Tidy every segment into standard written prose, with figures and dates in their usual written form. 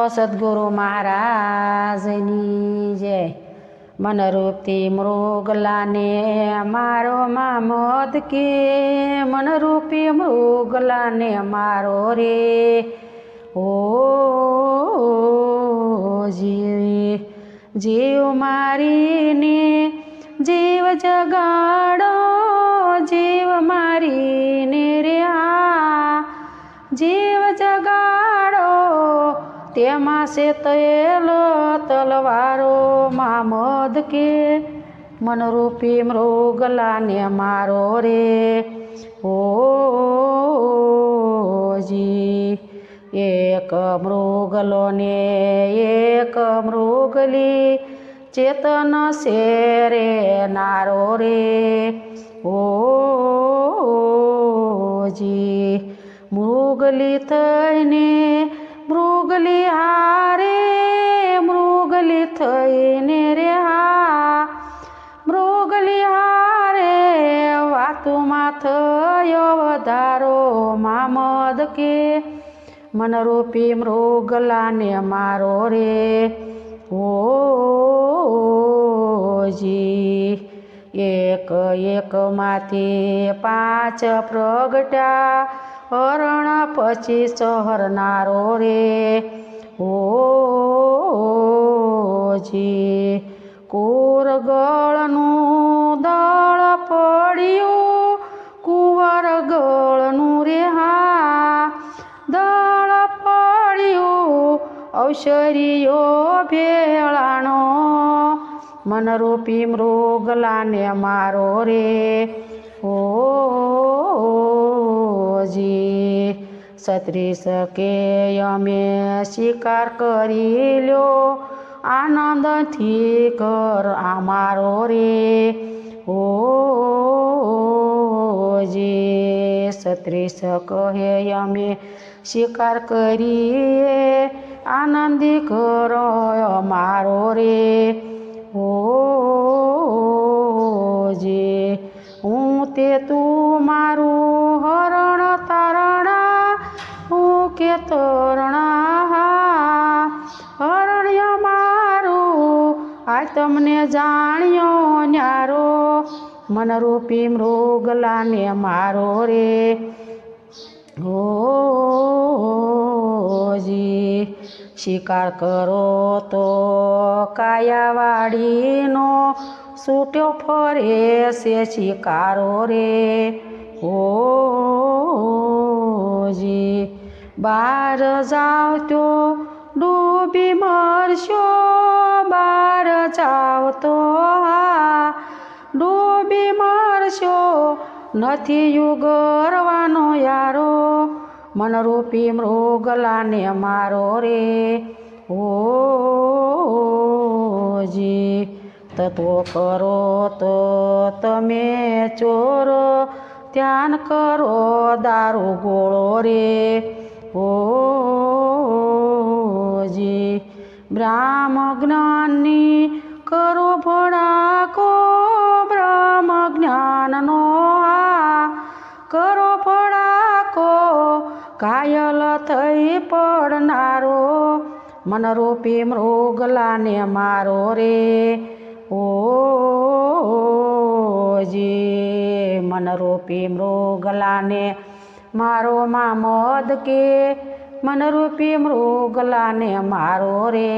સદગુરુ મહારાજની જય. મનરૂપથી મૃગલાને મારો મામોદ કે, મનરૂપી મૃગલાને મારો રે. ઓ જીવ મારીને જીવ જગાડો, જીવ મારીને રે જીવ જગાડો, તેમાં છે તયેલો તલવારો મામોદ કે, મનરૂપી મૃગલાને મારો રે. ઓજી એક મૃગલો ને એક મૃગલી, ચેતન છે રે નારો રે. ઓજી મૃગલી થઈને મૃગલી હારે, મૃગલી થઈને રે મૃગલી હારે, વાતુમાં થયો વધારો મામોદ કે, મનરૂપી મૃગલાને મારો રે. ઓજી એક એક માંથી પાંચ પ્રગટ્યા, હરણ પછી ચહરનારો રે. ઓજી કુરગળનું દળ પડ્યું, કુંવર ગળનું રે દળ પડ્યું, અવસરીઓ ભેળાણો મનરૂપી મૃગલાને મારો રે. ઓજી 36 કે અમે શિકાર કરી લ્યો, આનંદથી કર અમારો રે. ઓજી 36 કહે અમે શિકાર કરીએ, આનંદી કરો અમારો રે. ઓજી હું તે તું મારું હરણ તારણા, હું કે તોરણા હરણ્ય મારું, આ તમને જાણ્યો ન્યારો મનરૂપી મૃગલાને મારો રે. ઓજી શિકાર કરો તો કાયાવાડીનો, છૂટ્યો ફરે છે શિકારો રે. ઓજી બહાર જાવ તો ડૂબી મરશો, બહાર જાવ તો ડૂબી મરશો, નથી યુગરવાનો યારો મનરૂપી મૃગલાને મારો રે. ઓજી તત્વો કરો તો તમે ચોરો, ધ્યાન કરો દારૂ ગોળો રે. ઓજી બ્રહ્મ જ્ઞાનની કરો ભડાકો, બ્રહ્મ જ્ઞાનનો કરો ભડાકો, ઘાયલ થઈ પડનારો મનરૂપી મૃગલાને મારો રે. ઓજી મનરૂપી મૃગલાને મારો મામોદ કે, મનરૂપી મૃગલાને મારો રે.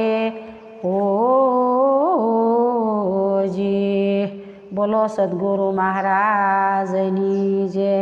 ઓજી બોલો સદગુરુ મહારાજની જય.